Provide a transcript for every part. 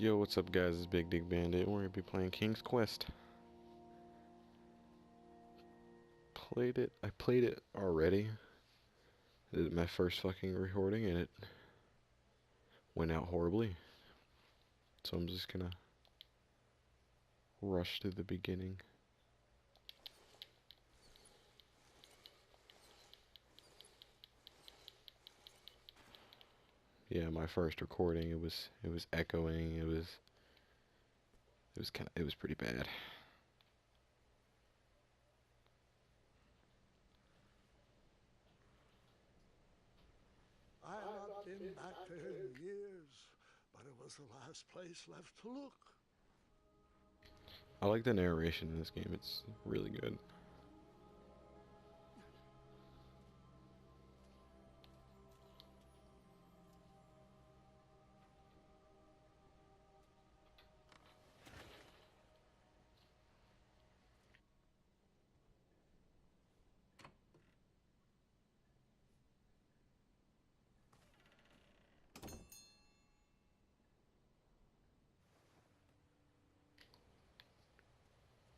Yo, what's up guys, it's Big Dig Bandit. We're gonna be playing King's Quest. I played it already. I did my first fucking recording and it went out horribly. So I'm just gonna rush to the beginning. Yeah, my first recording, it was echoing, it was pretty bad. I have not been back there in years, but it was the last place left to look. I like the narration in this game, it's really good.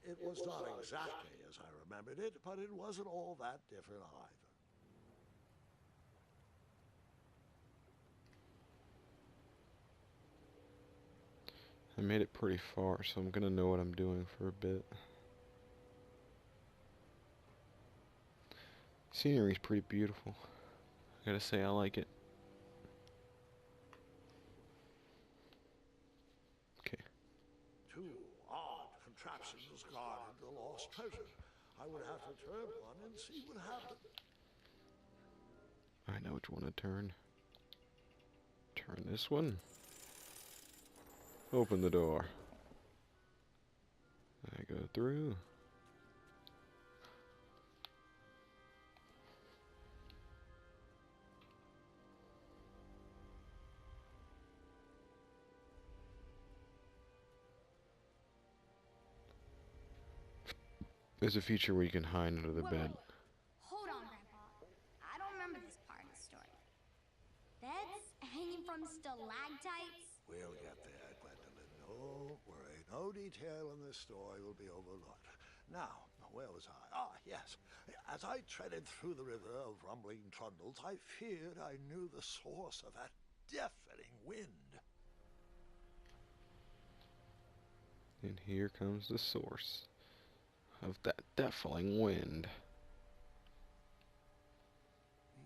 It was not exactly as I remembered it, but it wasn't all that different either. I made it pretty far, so I'm gonna know what I'm doing for a bit. Scenery's pretty beautiful. I gotta say, I like it. Okay. Two odd contraptions guarded the lost treasure. I would have to turn one and see what happened. I know which one to turn. Turn this one. Open the door. I go through. There's a feature where you can hide under the bed. Hold on, Grandpa. I don't remember this part of the story. Beds hanging from stalactites? We'll get there, Gwendolyn. Don't worry. No detail in this story will be overlooked. Now, where was I? Ah, yes. As I treaded through the river of rumbling trundles, I feared I knew the source of that deafening wind. And here comes the source of that deafening wind.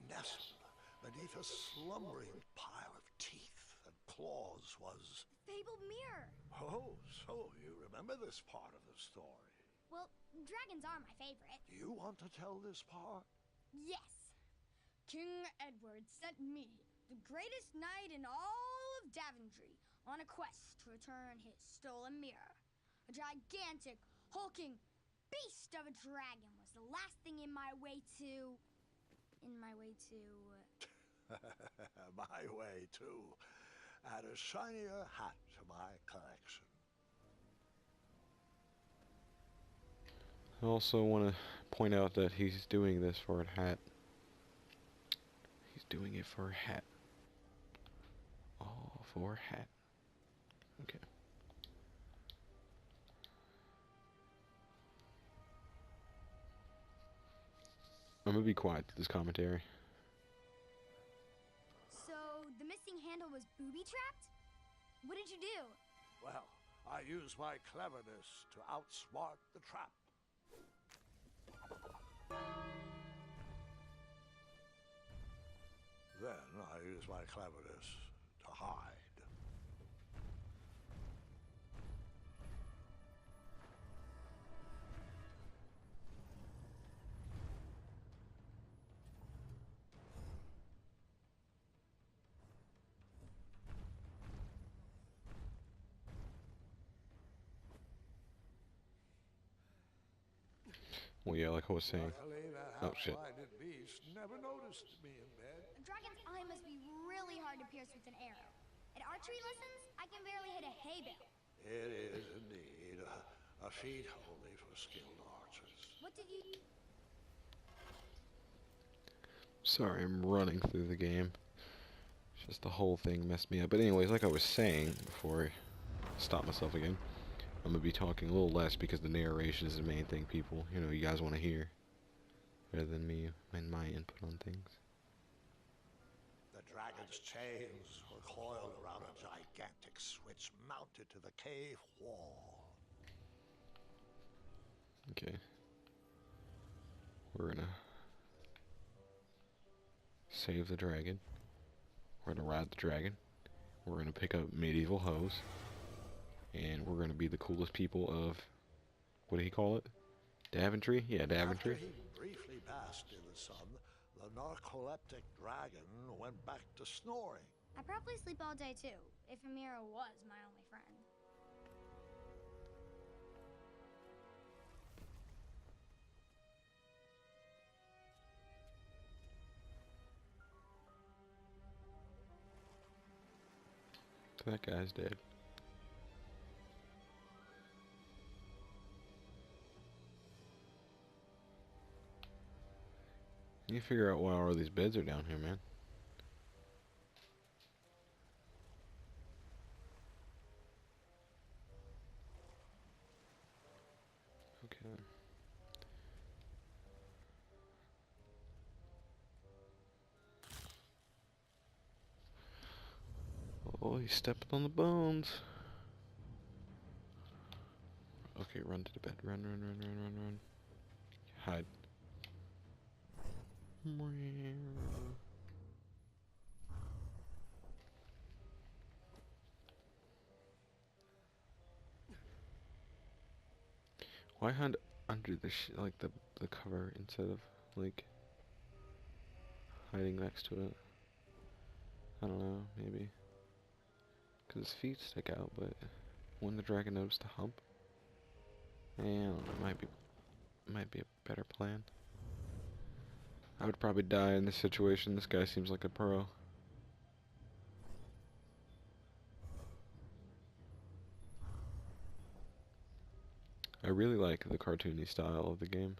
Nestled beneath a slumbering pile of teeth and claws was... Fabled mirror. Oh, so you remember this part of the story. Well, dragons are my favorite. Do you want to tell this part? Yes. King Edward sent me, the greatest knight in all of Daventry, on a quest to return his stolen mirror. A gigantic, hulking beast of a dragon was the last thing in my way to... My way, too. Add a shinier hat to my collection. I also want to point out that he's doing this for a hat. He's doing it for a hat. All for a hat. Okay. I'm gonna be quiet to this commentary. So, the missing handle was booby-trapped? What did you do? Well, I used my cleverness to outsmart the trap. Then I used my cleverness to hide. Well, yeah, like I was saying. Luckily, that Oh, shit. half-blinded beast never noticed me in bed. A dragon's eye must be really hard to pierce with an arrow. At archery lessons, I can barely hit a hay bale. It is indeed a feat only for skilled archers. What did you... Sorry, I'm running through the game. Just the whole thing messed me up. But anyways, like I was saying before stop myself again. I'm gonna be talking a little less because the narration is the main thing people, you know, you guys want to hear. Rather than me and my input on things. The dragon's chains were coiled around a gigantic switch mounted to the cave wall. Okay. We're gonna save the dragon. We're gonna ride the dragon. We're gonna pick up medieval hoes. And we're gonna be the coolest people of, what do he call it? Daventry? Yeah, After Daventry. he briefly basked in the sun, the narcoleptic dragon went back to snoring. I'd probably sleep all day too, if Amira was my only friend. That guy's dead. You figure out why all these beds are down here, man. Okay. Oh, he's stepping on the bones. Okay, run to the bed. Run, run, run, run, run, run. Hide. Why hide under the like the cover instead of like hiding next to it? I don't know, maybe. Cause his feet stick out, but wouldn't the dragon notice the hump? I don't know, might be a better plan. I would probably die in this situation. This guy seems like a pro. I really like the cartoony style of the game.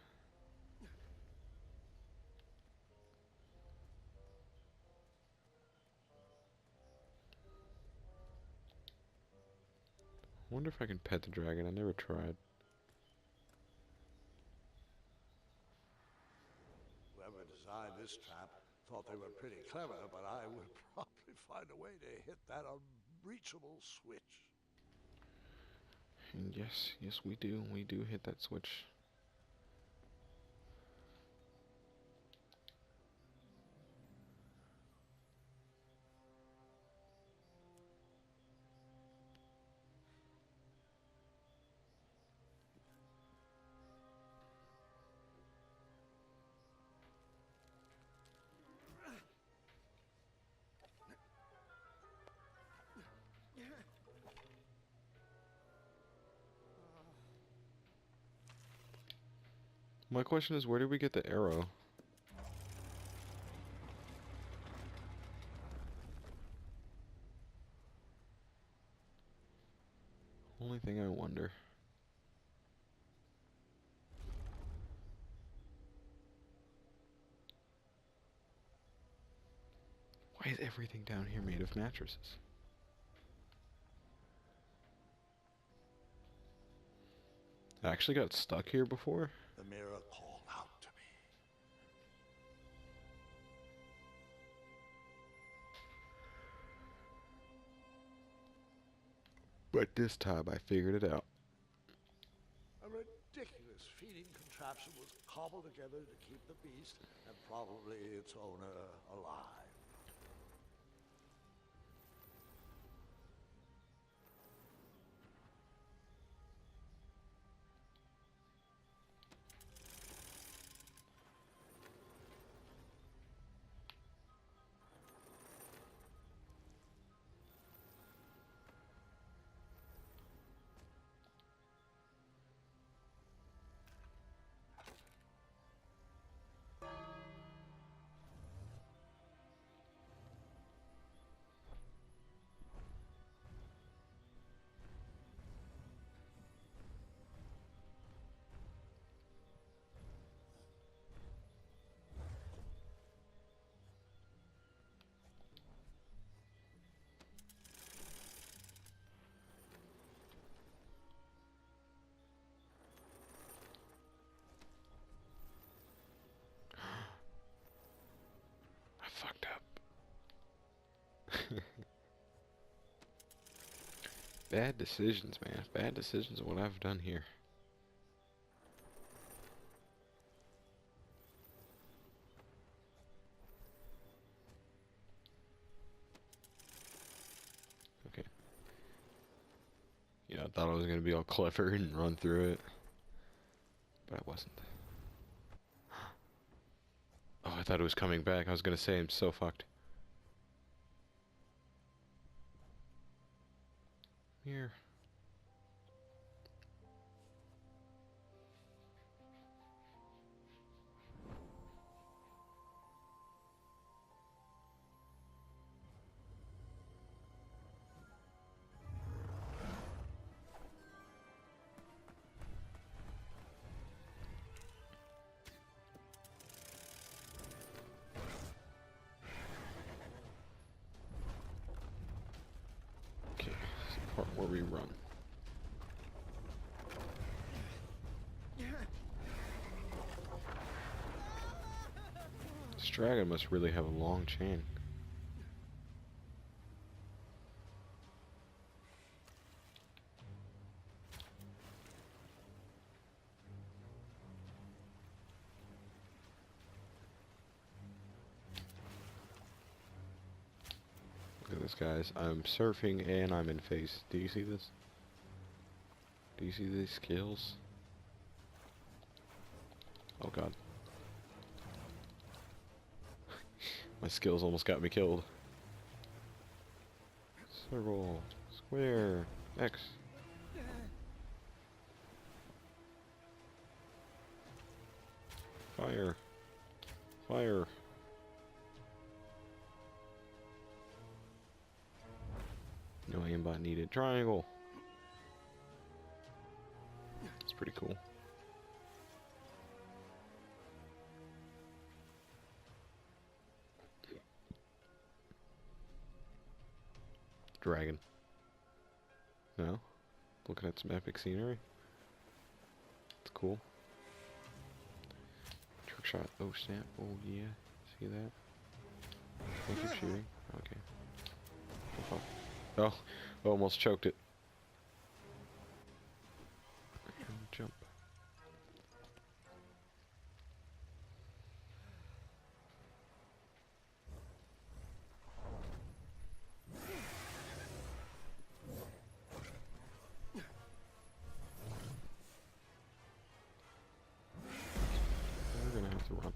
I wonder if I can pet the dragon. I never tried. Whoever designed this trap thought they were pretty clever, but I would probably find a way to hit that unreachable switch. And yes we do. We do hit that switch. My question is, where did we get the arrow? Only thing I wonder. Why is everything down here made of mattresses? I actually got stuck here before. The mirror called out to me. But this time I figured it out. A ridiculous feeding contraption was cobbled together to keep the beast and probably its owner alive. Bad decisions, man. Bad decisions are what I've done here. Okay. You know, I thought I was gonna be all clever and run through it, but I wasn't. Oh, I thought it was coming back. I was gonna say I'm so fucked. Here. Okay, this is the part where we run. This dragon must really have a long chain. Look at this, guys. I'm surfing and I'm in phase. Do you see this? Do you see these skills? Oh god. My skills almost got me killed. Circle, square, X. Fire. Fire. No aimbot needed. Triangle. It's pretty cool. Dragon. No? Looking at some epic scenery. It's cool. Trick shot. Oh snap. Oh yeah. See that? Don't keep shooting. Okay. Oh, almost choked it. And jump. We're gonna have to run.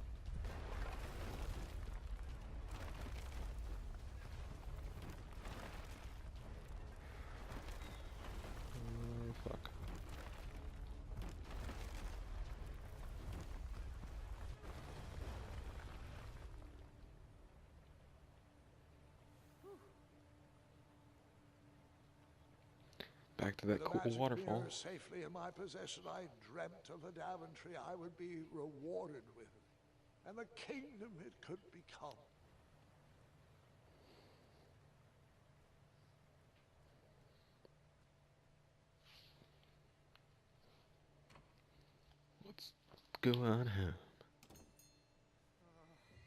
Oh fuck. Back to that With the cool magic waterfall. mirror safely in my possession, I dreamt of the Daventry I would be rewarded with, and the kingdom it could become. Let's go on home.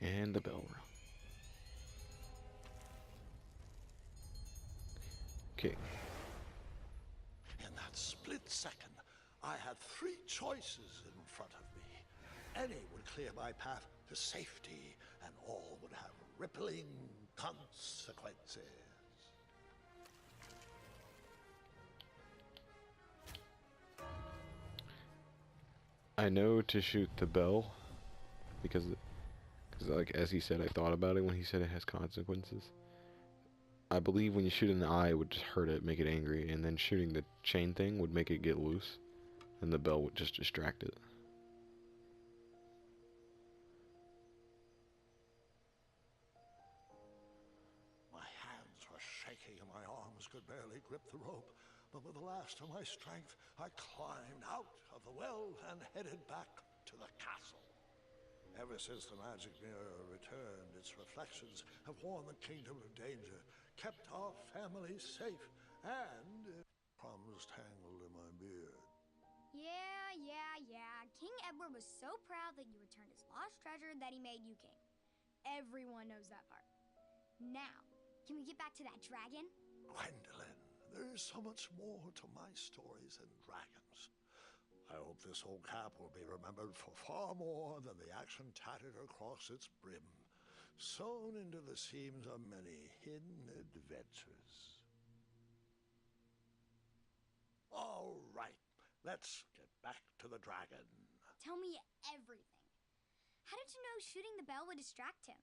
And the bell rung. Okay. In that split second, I had three choices in front of me. Any would clear my path to safety, and all would have rippling consequences. I know to shoot the bell because like as he said, I thought about it when he said it has consequences. I believe when you shoot in the eye, it would just hurt it, make it angry, and then shooting the chain thing would make it get loose, and the bell would just distract it. My hands were shaking and my arms could barely grip the rope, but with the last of my strength, I climbed out of the well and headed back to the castle. Ever since the magic mirror returned, its reflections have warned the kingdom of danger, kept our family safe, and problems tangled in my beard. Yeah. King Edward was so proud that you returned his lost treasure that he made you king. Everyone knows that part. Now, can we get back to that dragon? Gwendolyn, There's so much more to my stories than dragons. I hope this old cap will be remembered for far more than the action tattered across its brim, sewn into the seams of many hidden adventures. All right, let's get back to the dragon. Tell me everything. How did you know shooting the bell would distract him?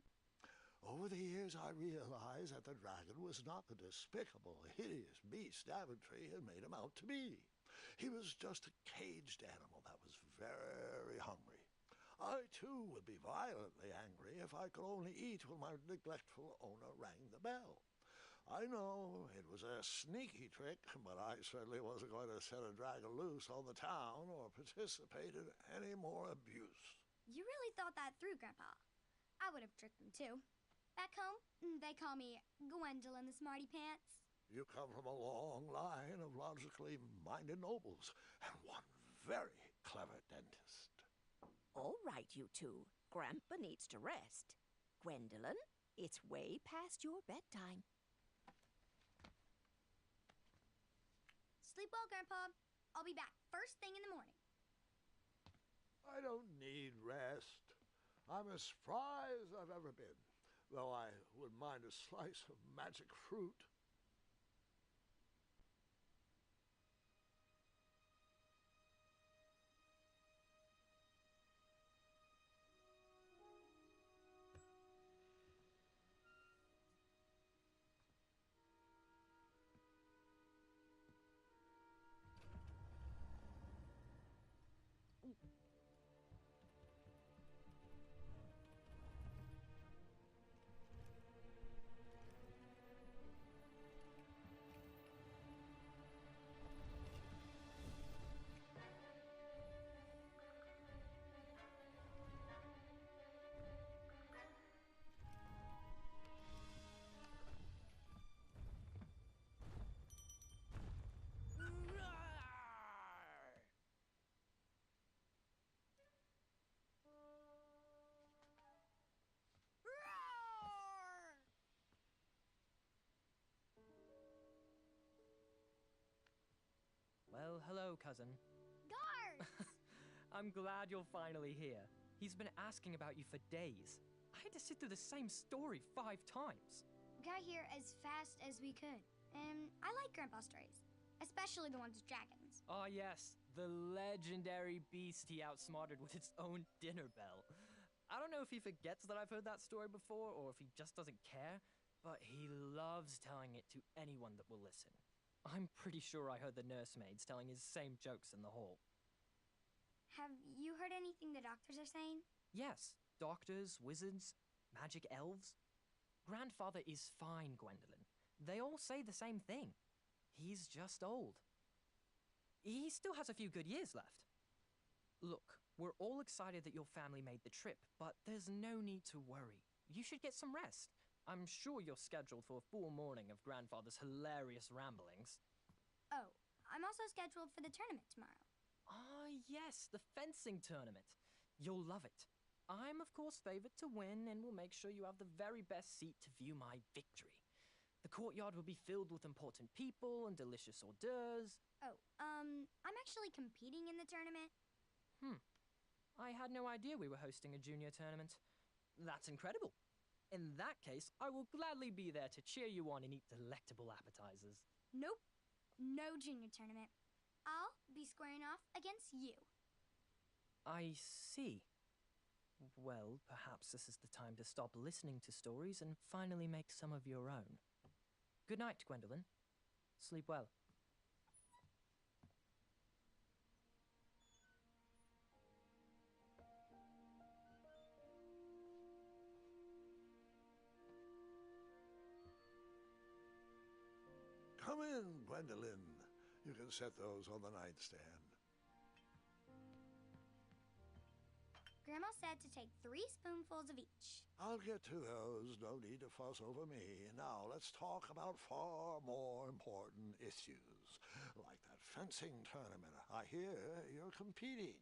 Over the years, I realized that the dragon was not the despicable, hideous beast Daventry had made him out to be. He was just a caged animal that was very hungry. I, too, would be violently angry if I could only eat when my neglectful owner rang the bell. I know it was a sneaky trick, but I certainly wasn't going to set a dragon loose on the town or participate in any more abuse. You really thought that through, Grandpa. I would have tricked them, too. Back home, they call me Gwendolyn the Smarty Pants. You come from a long line of logically minded nobles and one very clever dentist. All right, you two. Grandpa needs to rest. Gwendolyn, it's way past your bedtime. Sleep well, Grandpa. I'll be back first thing in the morning. I don't need rest. I'm as spry as I've ever been, though I wouldn't mind a slice of magic fruit. Well, hello, cousin. Guards! I'm glad you're finally here. He's been asking about you for days. I had to sit through the same story 5 times. We got here as fast as we could. And I like Grandpa's stories, especially the ones with dragons. Ah, yes, the legendary beast he outsmarted with its own dinner bell. I don't know if he forgets that I've heard that story before or if he just doesn't care, but he loves telling it to anyone that will listen. I'm pretty sure I heard the nursemaids telling his same jokes in the hall. Have you heard anything the doctors are saying? Yes, doctors, wizards, magic elves. Grandfather is fine, Gwendolyn. They all say the same thing. He's just old. He still has a few good years left. Look, we're all excited that your family made the trip, but there's no need to worry. You should get some rest. I'm sure you're scheduled for a full morning of Grandfather's hilarious ramblings. Oh, I'm also scheduled for the tournament tomorrow. Ah, yes, the fencing tournament. You'll love it. I'm, of course, favored to win and will make sure you have the very best seat to view my victory. The courtyard will be filled with important people and delicious hors d'oeuvres. Oh, I'm actually competing in the tournament. I had no idea we were hosting a junior tournament. That's incredible. In that case, I will gladly be there to cheer you on and eat delectable appetizers. Nope, no junior tournament. I'll be squaring off against you. I see. Well, perhaps this is the time to stop listening to stories and finally make some of your own. Good night, Gwendolyn. Sleep well. Come in, Gwendolyn. You can set those on the nightstand. Grandma said to take 3 spoonfuls of each. I'll get to those. No need to fuss over me. Now let's talk about far more important issues, like that fencing tournament. I hear you're competing.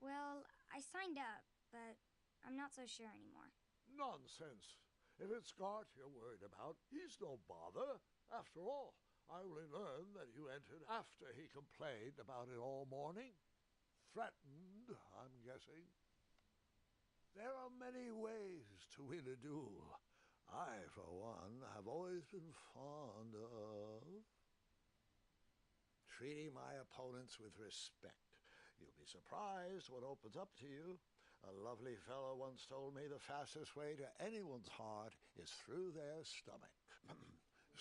Well, I signed up, but I'm not so sure anymore. Nonsense. If it's Scott you're worried about, he's no bother. After all, I only learned that you entered after he complained about it all morning. Threatened, I'm guessing. There are many ways to win a duel. I, for one, have always been fond of treating my opponents with respect. You'll be surprised what opens up to you. A lovely fellow once told me the fastest way to anyone's heart is through their stomach.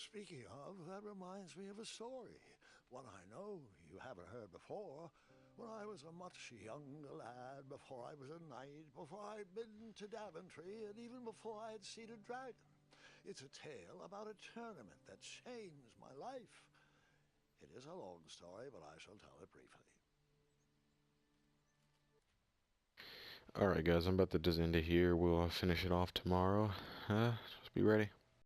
Speaking of, that reminds me of a story, one I know you haven't heard before. When I was a much younger lad, before I was a knight, before I'd been to Daventry, and even before I had seen a dragon. It's a tale about a tournament that changed my life. It is a long story, but I shall tell it briefly. Alright guys, I'm about to just end it here. We'll finish it off tomorrow. Just be ready.